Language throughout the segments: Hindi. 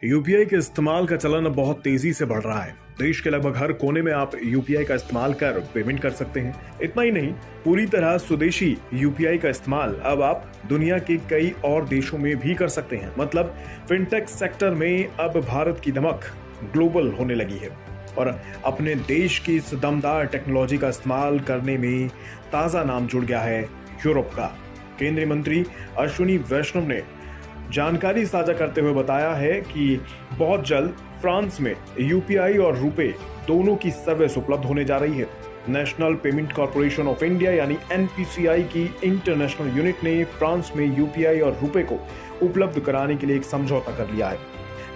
यूपीआई के इस्तेमाल का चलन अब बहुत तेजी से बढ़ रहा है। देश के लगभग हर कोने में आप यूपीआई का इस्तेमाल कर पेमेंट कर सकते हैं। इतना ही नहीं, पूरी तरह स्वदेशी यूपीआई का इस्तेमाल अब आप दुनिया के कई और देशों में भी कर सकते हैं। मतलब फिनटेक सेक्टर में अब भारत की धमक ग्लोबल होने लगी है और अपने देश की इस दमदार टेक्नोलॉजी का इस्तेमाल करने में ताजा नाम जुड़ गया है यूरोप का। केंद्रीय मंत्री अश्विनी वैष्णव ने जानकारी साझा करते हुए बताया है कि बहुत जल्द फ्रांस में यूपीआई और रुपे दोनों की सर्विस उपलब्ध होने जा रही है। National payment corporation of India यानी एनपीसीआई की इंटरनेशनल यूनिट ने फ्रांस में यूपीआई और रुपे को उपलब्ध कराने के लिए एक समझौता कर लिया है।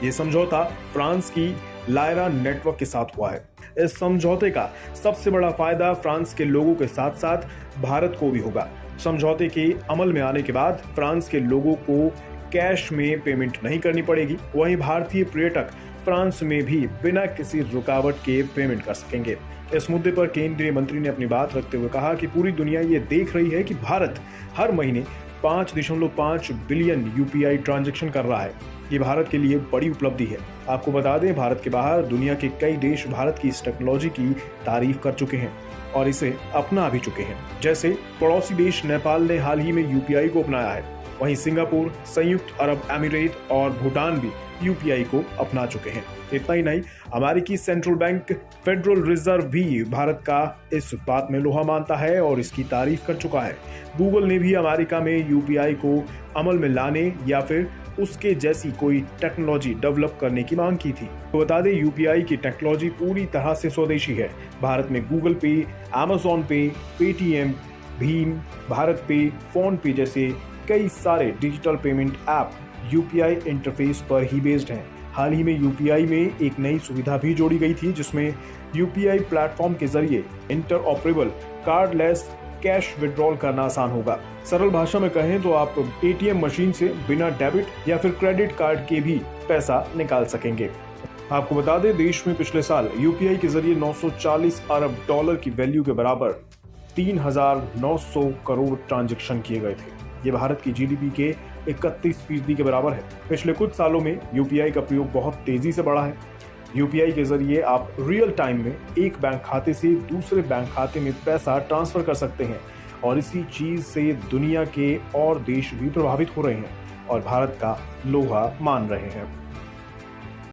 ये समझौता फ्रांस की लायरा नेटवर्क के साथ हुआ है। इस समझौते का सबसे बड़ा फायदा फ्रांस के लोगों के साथ साथ भारत को भी होगा। समझौते के अमल में आने के बाद फ्रांस के लोगों को कैश में पेमेंट नहीं करनी पड़ेगी। वहीं भारतीय पर्यटक फ्रांस में भी बिना किसी रुकावट के पेमेंट कर सकेंगे। इस मुद्दे पर केंद्रीय मंत्री ने अपनी बात रखते हुए कहा कि पूरी दुनिया ये देख रही है कि भारत हर महीने 5.5 बिलियन यूपीआई ट्रांजैक्शन कर रहा है। ये भारत के लिए बड़ी उपलब्धि है। आपको बता दें, भारत के बाहर दुनिया के कई देश भारत की इस टेक्नोलॉजी की तारीफ कर चुके हैं और इसे अपना भी चुके हैं। जैसे पड़ोसी देश नेपाल ने हाल ही में यूपीआई को अपनाया है। वहीं सिंगापुर, संयुक्त अरब अमीरात और भूटान भी यूपीआई को अपना चुके हैं। इतना ही नहीं, अमेरिकी सेंट्रल बैंक फेडरल रिजर्व भी भारत का इस बात में लोहा मानता है और इसकी तारीफ कर चुका है। गूगल ने भी अमेरिका में यूपीआई को अमल में लाने या फिर उसके जैसी कोई टेक्नोलॉजी डेवलप करने की मांग की थी। तो बता दें, यूपीआई की टेक्नोलॉजी पूरी तरह से स्वदेशी है। भारत में गूगल पे, अमेज़न पे, पेटीएम, भीम, भारत पे, फोन पे जैसे कई सारे digital payment app UPI interface पर ही बेस्ड हैं। हाल ही में यूपीआई में एक नई सुविधा भी जोड़ी गई थी, जिसमें यूपीआई प्लेटफॉर्म के जरिए इंटरऑपरेबल कार्डलेस कैश विड्रॉल करना आसान होगा। सरल भाषा में कहें तो आप एटीएम मशीन से बिना डेबिट या फिर क्रेडिट कार्ड के भी पैसा निकाल सकेंगे। आपको बता दें, देश में पिछले साल यूपीआई के जरिए 940 अरब डॉलर की वैल्यू के बराबर 3,900 करोड़ ट्रांजैक्शन किए गए थे। ये भारत की जीडीपी के 31% के बराबर है। पिछले कुछ सालों में यूपीआई का प्रयोग बहुत तेजी से बढ़ा है। यूपीआई के जरिए आप रियल टाइम में एक बैंक खाते से दूसरे बैंक खाते में पैसा ट्रांसफर कर सकते हैं और इसी चीज से दुनिया के और देश भी प्रभावित हो रहे हैं और भारत का लोहा मान रहे हैं।